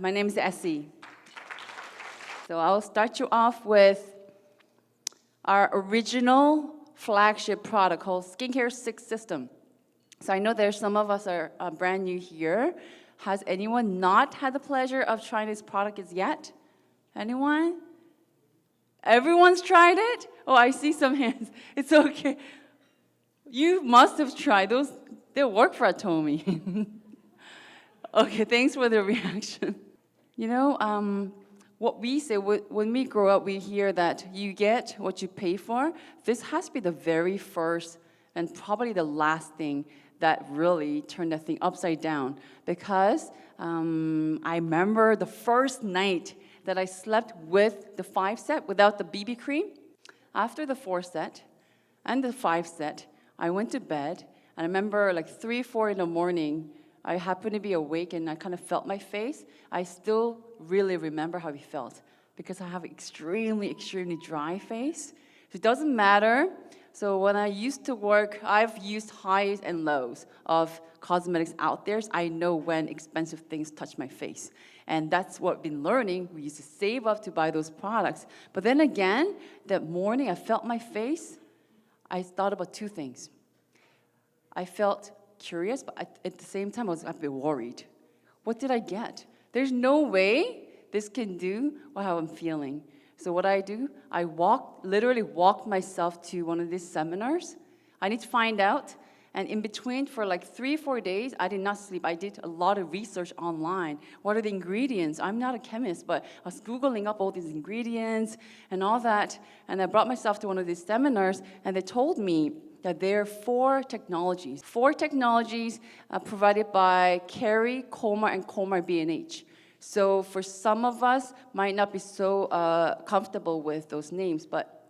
My name is Essie. So I'll start you off with our original flagship product called Skincare 6 System. So I know there's some of us are brand new here. Has anyone not had the pleasure of trying this product as yet? Anyone? Everyone's tried it? Oh, I see some hands. It's okay. You must have tried those. They work for Atomy. Okay, thanks for the reaction. You know, what we say, when we grow up, we hear that you get what you pay for. This has to be the very first and probably the last thing that really turned that thing upside down. Because I remember the first night that I slept with the 5 set without the BB cream. After the 4 set and the 5 set, I went to bed. And I remember like 3, 4 in the morning, I happened to be awake and I kind of felt my face. I still really remember how it felt because I have extremely, extremely dry face. So it doesn't matter. So when I used to work, I've used highs and lows of cosmetics out there. So I know when expensive things touch my face. And that's what I've been learning. We used to save up to buy those products. But then again, that morning I felt my face. I thought about 2 things. I felt curious, but at the same time, I was a bit worried. What did I get? There's no way this can do how I'm feeling. So what I do, I literally walked myself to one of these seminars. I need to find out. And in between, for like 3, 4 days, I did not sleep. I did a lot of research online. What are the ingredients? I'm not a chemist, but I was Googling up all these ingredients and all that. And I brought myself to one of these seminars, and they told me that there are 4 technologies. 4 technologies provided by Carey, Colmar, and Colmar B&H. So for some of us, might not be so comfortable with those names, but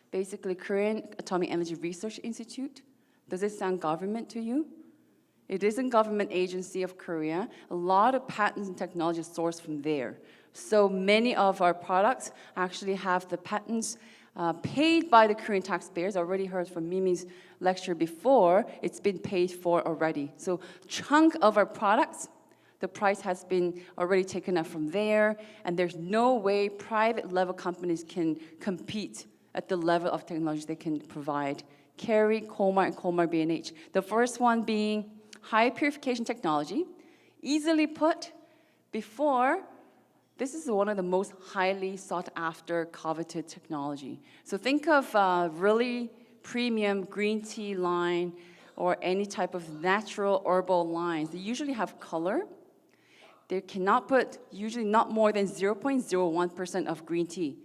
basically Korean Atomic Energy Research Institute. Does it sound government to you? It is a government agency of Korea. A lot of patents and technology sourced from there. So many of our products actually have the patents paid by the Korean taxpayers. I already heard from Mimi's lecture before. It's been paid for already. So chunk of our products, the price has been already taken up from there, and there's no way private level companies can compete at the level of technology they can provide. Carey, Colmar, and Colmar B&H. The first one being high purification technology. Easily put, before, this is one of the most highly sought after coveted technology. So think of really premium green tea line or any type of natural herbal lines. They usually have color. They cannot put usually not more than 0.01% of green tea.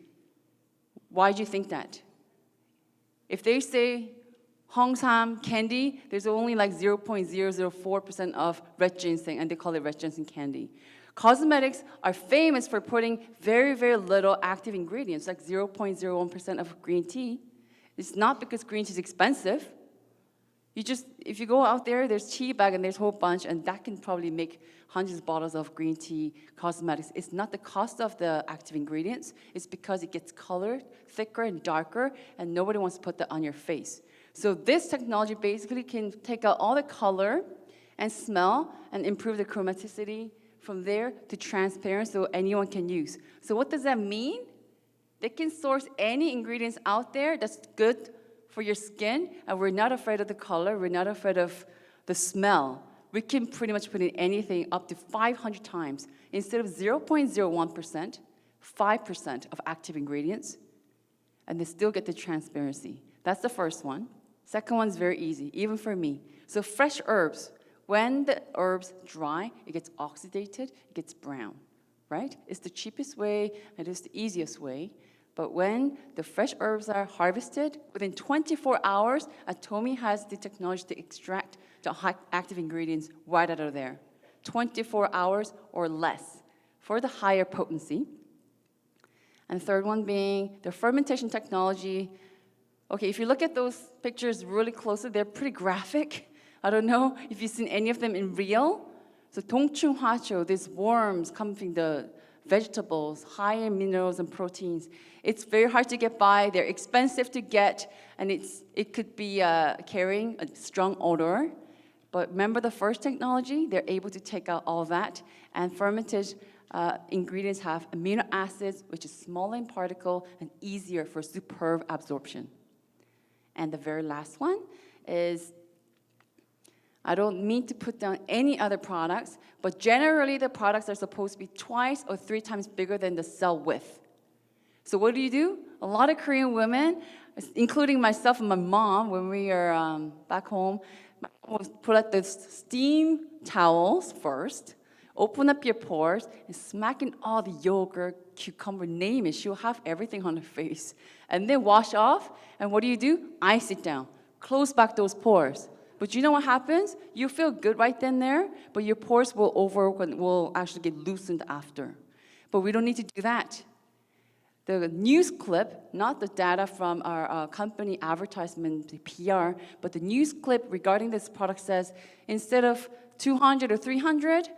Why do you think that? If they say Hongsam candy, there's only like 0.004% of red ginseng, and they call it red ginseng candy. Cosmetics are famous for putting very, very little active ingredients, like 0.01% of green tea. It's not because green tea is expensive. If you go out there, there's tea bag and there's a whole bunch, and that can probably make hundreds of bottles of green tea cosmetics. It's not the cost of the active ingredients. It's because it gets colored, thicker and darker, and nobody wants to put that on your face. So this technology basically can take out all the color and smell and improve the chromaticity from there to transparent so anyone can use. So what does that mean? They can source any ingredients out there that's good for your skin, and we're not afraid of the color, we're not afraid of the smell. We can pretty much put in anything up to 500 times. Instead of 0.01%, 5% of active ingredients, and they still get the transparency. That's the first one. Second one's very easy, even for me. So fresh herbs. When the herbs dry, it gets oxidated, it gets brown, right? It's the cheapest way, it is the easiest way. But when the fresh herbs are harvested, within 24 hours, Atomy has the technology to extract the active ingredients right out of there. 24 hours or less for the higher potency. And the third one being the fermentation technology. Okay, if you look at those pictures really closely, they're pretty graphic. I don't know if you've seen any of them in real. So 동충 화초, these worms coming from the vegetables, high in minerals and proteins. It's very hard to get by. They're expensive to get, and it could be carrying a strong odor. But remember the first technology? They're able to take out all that and fermented ingredients have amino acids, which is smaller in particle and easier for superb absorption. And the very last one is, I don't mean to put down any other products, but generally the products are supposed to be 2 or 3 times bigger than the cell width. So what do? A lot of Korean women, including myself and my mom, when we are back home, we'll put out the steam towels first, open up your pores, and smack in all the yogurt, cucumber, name it. She'll have everything on her face. And then wash off, and what do? Ice it down. Close back those pores. But you know what happens? You feel good right then there, but your pores will actually get loosened after. But we don't need to do that. The news clip, not the data from our company advertisement, the PR, but the news clip regarding this product says, instead of 200 or 300,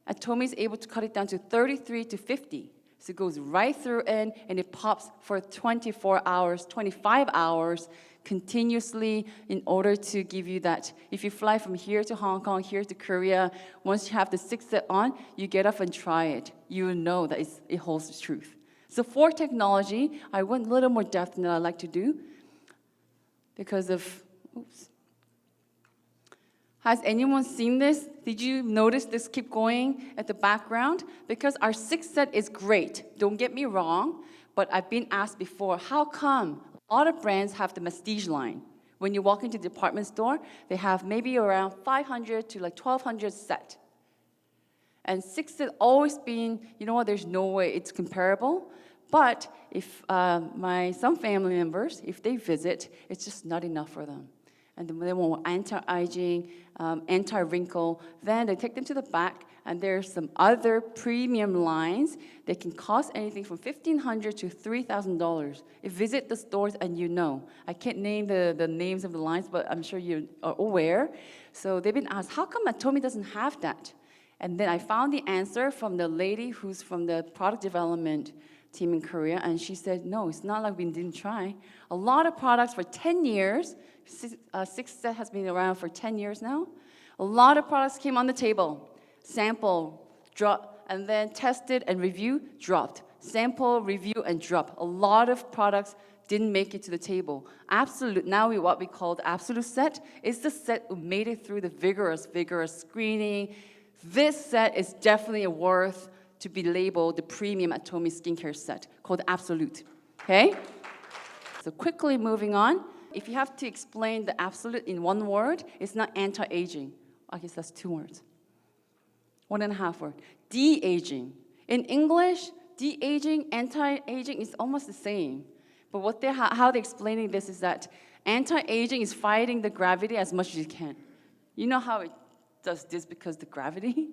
Atomy is able to cut it down to 33 to 50. So it goes right through in, and it pops for 24 hours, 25 hours, continuously in order to give you that. If you fly from here to Hong Kong, here to Korea, once you have the 6 set on, you get up and try it. You will know that it holds the truth. So for technology, I went a little more depth than I like to do because of, oops. Has anyone seen this? Did you notice this keep going at the background? Because our 6 set is great, don't get me wrong, but I've been asked before, how come a lot of brands have the Prestige line? When you walk into the department store, they have maybe around 500 to like 1,200 set. And 6 set always been, you know what, there's no way it's comparable. But if some family members, if they visit, it's just not enough for them. And then they want anti-aging, anti-wrinkle. Then they take them to the back, and there's some other premium lines that can cost anything from $1,500 to $3,000. You visit the stores and you know. I can't name the names of the lines, but I'm sure you are aware. So they've been asked, how come Atomy doesn't have that? And then I found the answer from the lady who's from the product development team in Korea, and she said, no, it's not like we didn't try. A lot of products for 10 years, 6 set has been around for 10 years now. A lot of products came on the table. Sample, drop, and then tested and review, dropped. Sample, review, and drop. A lot of products didn't make it to the table. Absolute, now what we call the absolute set, is the set who made it through the vigorous screening. This set is definitely worth to be labeled the premium Atomy skincare set called Absolute, okay? So quickly moving on. If you have to explain the Absolute in one word, it's not anti-aging. I guess that's 2 words. 1.5 word. De-aging. In English, de-aging, anti-aging is almost the same. But how they're explaining this is that anti-aging is fighting the gravity as much as you can. You know how it does this because the gravity?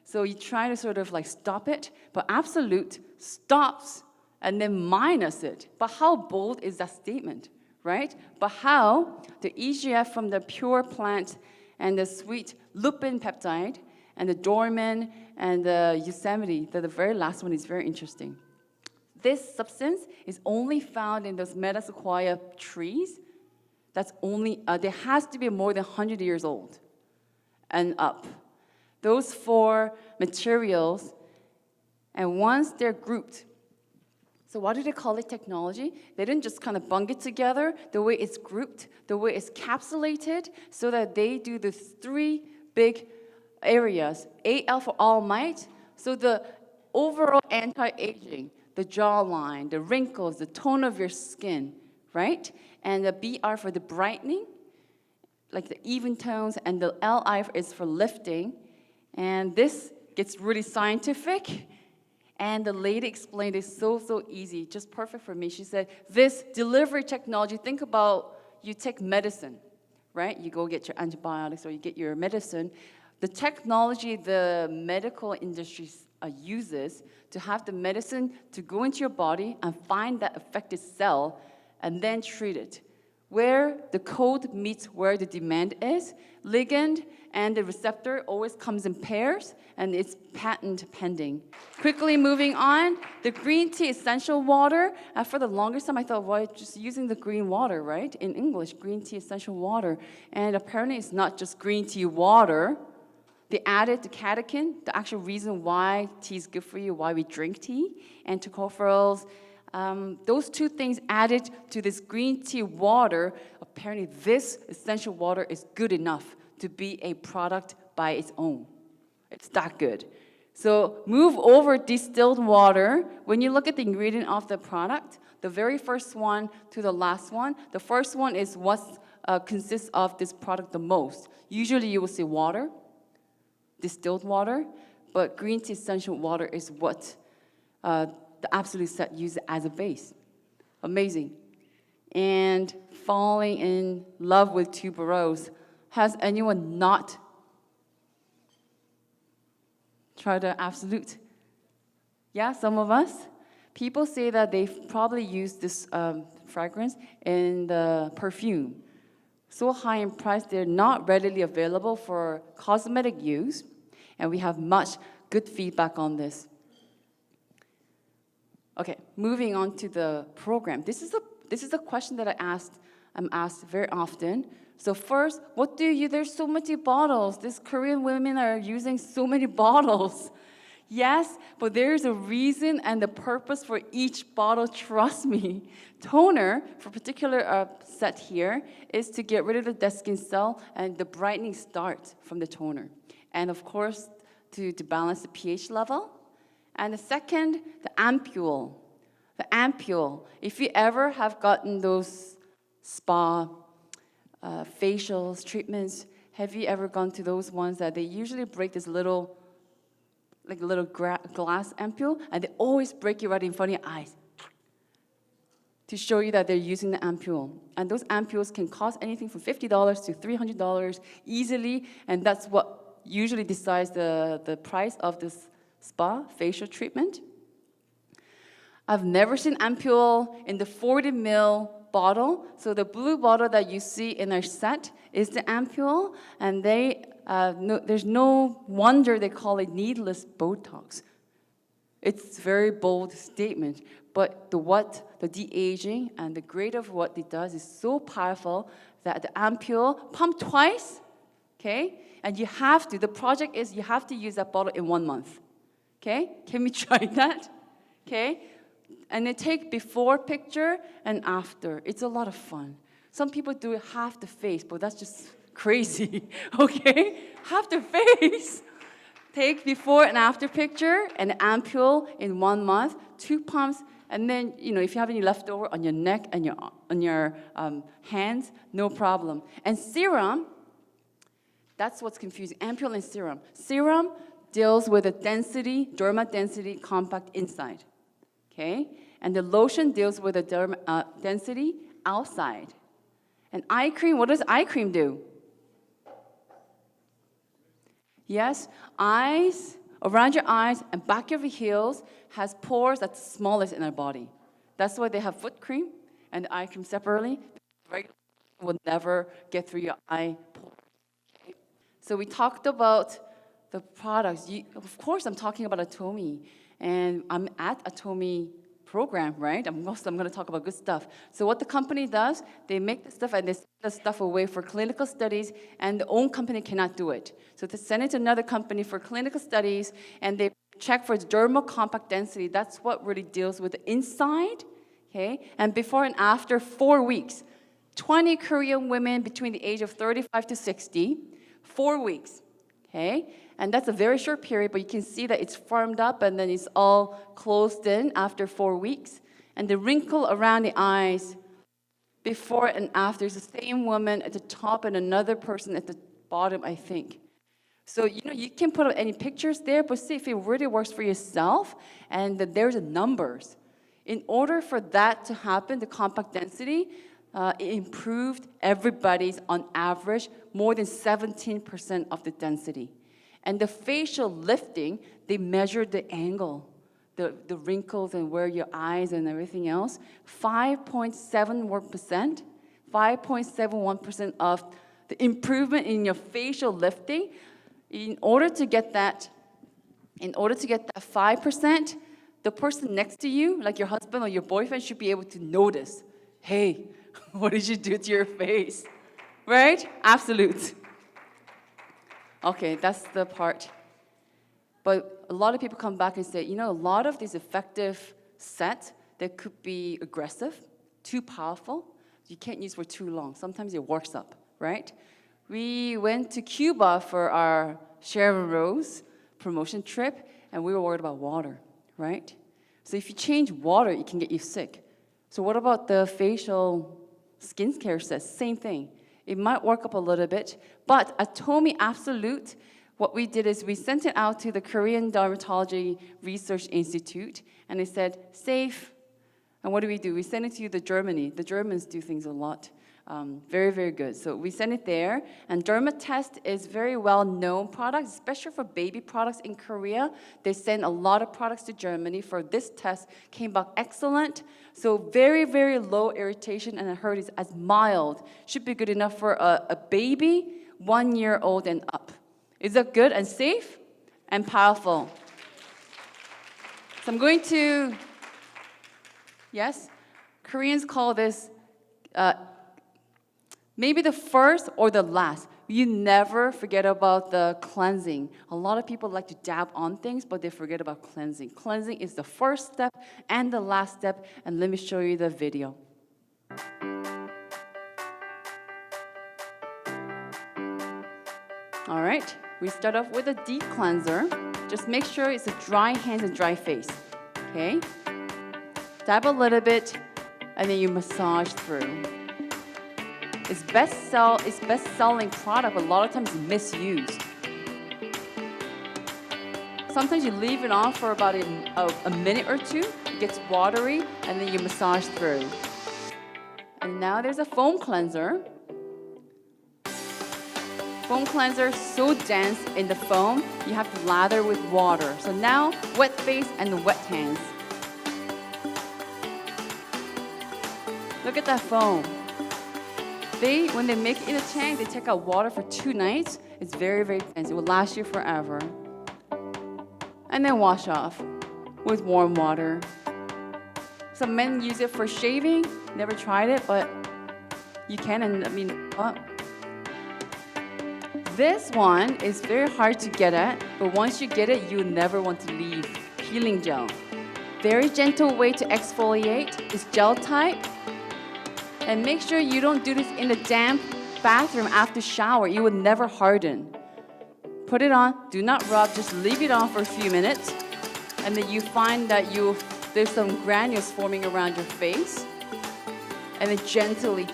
So you try to sort of like stop it, but Absolute stops and then minus it. But how bold is that statement, right? But how the EGF from the pure plant and the sweet lupin peptide and the dorman and the Yosemite, the very last one is very interesting. This substance is only found in those metasequoia trees. That's only, there has to be more than 100 years old and up. Those 4 materials, and once they're grouped, so what do they call it technology? They didn't just kind of bung it together, the way it's grouped, the way it's capsulated, so that they do the 3 big areas. AL for all might, so the overall anti-aging, the jawline, the wrinkles, the tone of your skin, right? And the BR for the brightening, like the even tones, and the LI is for lifting. And this gets really scientific. And the lady explained it so easy, just perfect for me. She said, this delivery technology, think about you take medicine, right? You go get your antibiotics or you get your medicine. The technology the medical industry uses to have the medicine to go into your body and find that affected cell and then treat it. Where the code meets where the demand is, ligand and the receptor always comes in pairs, and it's patent pending. Quickly moving on, the green tea essential water. For the longest time, I thought, well, just using the green water, right? In English, green tea essential water. And apparently, it's not just green tea water. They added the catechin, the actual reason why tea is good for you, why we drink tea, and tocopherols. Those two things added to this green tea water, apparently this essential water is good enough to be a product by its own. It's that good. So move over distilled water. When you look at the ingredient of the product, the very first one to the last one, the first one is what consists of this product the most. Usually you will see water, distilled water, but green tea essential water is what the absolute set uses as a base. Amazing. And falling in love with tuberose. Has anyone not tried the absolute? Yeah, some of us. People say that they've probably used this fragrance in the perfume. So high in price, they're not readily available for cosmetic use, and we have much good feedback on this. Okay, moving on to the program. This is a question that I'm asked very often. So first, what do you, there's so many bottles. These Korean women are using so many bottles. Yes, but there's a reason and the purpose for each bottle, trust me. Toner, for particular set here, is to get rid of the dead skin cell, and the brightening starts from the toner. And of course, to balance the pH level. And the second, the ampule. The ampule, if you ever have gotten those spa facials, treatments, have you ever gone to those ones that they usually break this little, like a little glass ampule, and they always break it right in front of your eyes to show you that they're using the ampule. And those ampules can cost anything from $50 to $300 easily, and that's what usually decides the price of this spa facial treatment. I've never seen ampule in the 40 ml bottle. So the blue bottle that you see in our set is the ampule, and there's no wonder they call it needless Botox. It's a very bold statement, but the de-aging and the grade of what it does is so powerful that the ampule pump twice, okay? And the project is you have to use that bottle in 1 month, okay? Can we try that, okay? And they take before picture and after. It's a lot of fun. Some people do it half the face, but that's just crazy, okay? Half the face. Take before and after picture and ampule in 1 month, 2 pumps, and then, if you have any leftover on your neck and on your hands, no problem. And serum, that's what's confusing, ampule and serum. Serum deals with the density, derma density compact inside. Okay, and the lotion deals with the density outside. And eye cream, what does eye cream do? Yes, eyes, around your eyes and back of your heels has pores that's the smallest in our body. That's why they have foot cream and eye cream separately. Regular will never get through your eye pores. Okay? So we talked about the products. Of course, I'm talking about Atomy. And I'm at Atomy program, right? I'm going to talk about good stuff. So what the company does, they make the stuff and they send the stuff away for clinical studies, and the own company cannot do it. So they send it to another company for clinical studies, and they check for dermal compact density. That's what really deals with the inside, okay? And before and after 4 weeks, 20 Korean women between the age of 35 to 60, 4 weeks, okay? And that's a very short period, but you can see that it's firmed up and then it's all closed in after 4 weeks. And the wrinkle around the eyes, before and after, is the same woman at the top and another person at the bottom, I think. So, you can put up any pictures there, but see if it really works for yourself, and that there's the numbers. In order for that to happen, the compact density, it improved everybody's, on average, more than 17% of the density. And the facial lifting, they measured the angle, the wrinkles and where your eyes and everything else. 5.71%, 5.71% of the improvement in your facial lifting. In order to get that 5%, the person next to you, like your husband or your boyfriend, should be able to notice, hey, what did you do to your face? Right? Absolute. Okay, that's the part. But a lot of people come back and say, you know, a lot of these effective sets, they could be aggressive, too powerful. You can't use for too long. Sometimes it works up, right? We went to Cuba for our Sharon Rose promotion trip, and we were worried about water, right? So if you change water, it can get you sick. So what about the facial skincare sets? Same thing. It might work up a little bit, but Atomy Absolute, what we did is we sent it out to the Korean Dermatology Research Institute, and they said, safe. And what do? We send it to Germany. The Germans do things a lot. Very, very good. So we send it there, and Dermatest is very well-known product, especially for baby products in Korea. They send a lot of products to Germany for this test, came back excellent. So very, very low irritation, and I heard it's as mild. Should be good enough for a baby, 1 year old and up. Is that good and safe and powerful? So I'm going to, yes, Koreans call this maybe the first or the last. You never forget about the cleansing. A lot of people like to dab on things, but they forget about cleansing. Cleansing is the first step and the last step, and let me show you the video. All right, we start off with a deep cleanser. Just make sure it's a dry hands and dry face, okay? Dab a little bit, and then you massage through. It's best-selling product, but a lot of times it's misused. Sometimes you leave it on for about a minute or two, it gets watery, and then you massage through. And now there's a foam cleanser. Foam cleanser so dense in the foam, you have to lather with water. So now, wet face and wet hands. Look at that foam. When they make it in a tank, they take out water for 2 nights. It's very, very dense. It will last you forever. And then wash off with warm water. Some men use it for shaving. Never tried it, but you can. And I mean, this one is very hard to get at, but once you get it, you never want to leave. Peeling gel. Very gentle way to exfoliate. It's gel type. And make sure you don't do this in a damp bathroom after shower. It will never harden. Put it on, do not rub, just leave it on for a few minutes. And then you find that there's some granules forming around your face. And then gently.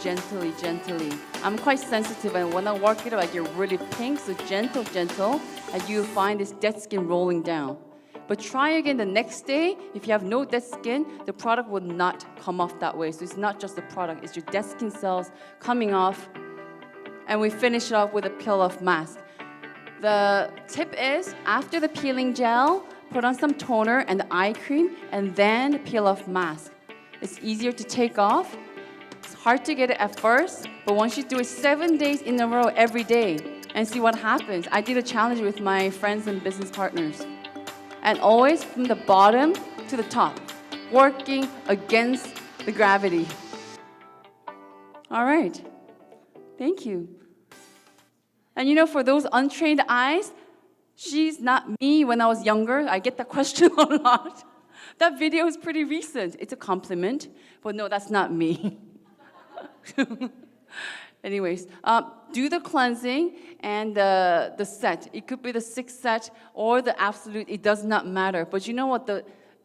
I'm quite sensitive, and when I work it up, I get really pink, so gentle, and you find this dead skin rolling down. But try again the next day. If you have no dead skin, the product will not come off that way. So it's not just the product, it's your dead skin cells coming off. And we finish it off with a peel-off mask. The tip is, after the peeling gel, put on some toner and the eye cream, and then peel-off mask. It's easier to take off. It's hard to get it at first, but once you do it 7 days in a row every day and see what happens. I did a challenge with my friends and business partners. And always from the bottom to the top, working against the gravity. All right, thank you. And you know, for those untrained eyes, she's not me when I was younger. I get that question a lot. That video is pretty recent. It's a compliment, but no, that's not me. Anyways, do the cleansing and the set. It could be the 6 set or the absolute. It does not matter. But you know what?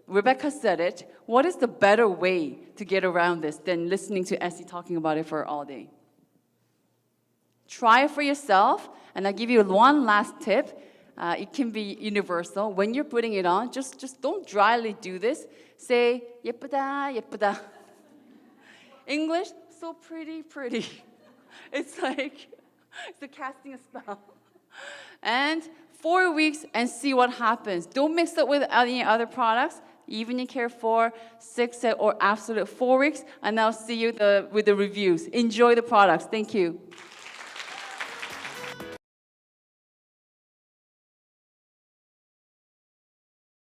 Rebecca said it. What is the better way to get around this than listening to Essie talking about it for all day? Try it for yourself. And I'll give you one last tip. It can be universal. When you're putting it on, just don't dryly do this. Say, 예쁘다, 예쁘다. English, so pretty, pretty. It's like, it's casting a spell. And 4 weeks and see what happens. Don't mix it with any other products. Evening Care 4, 6 set, or absolute 4 weeks. And I'll see you with the reviews. Enjoy the products. Thank you.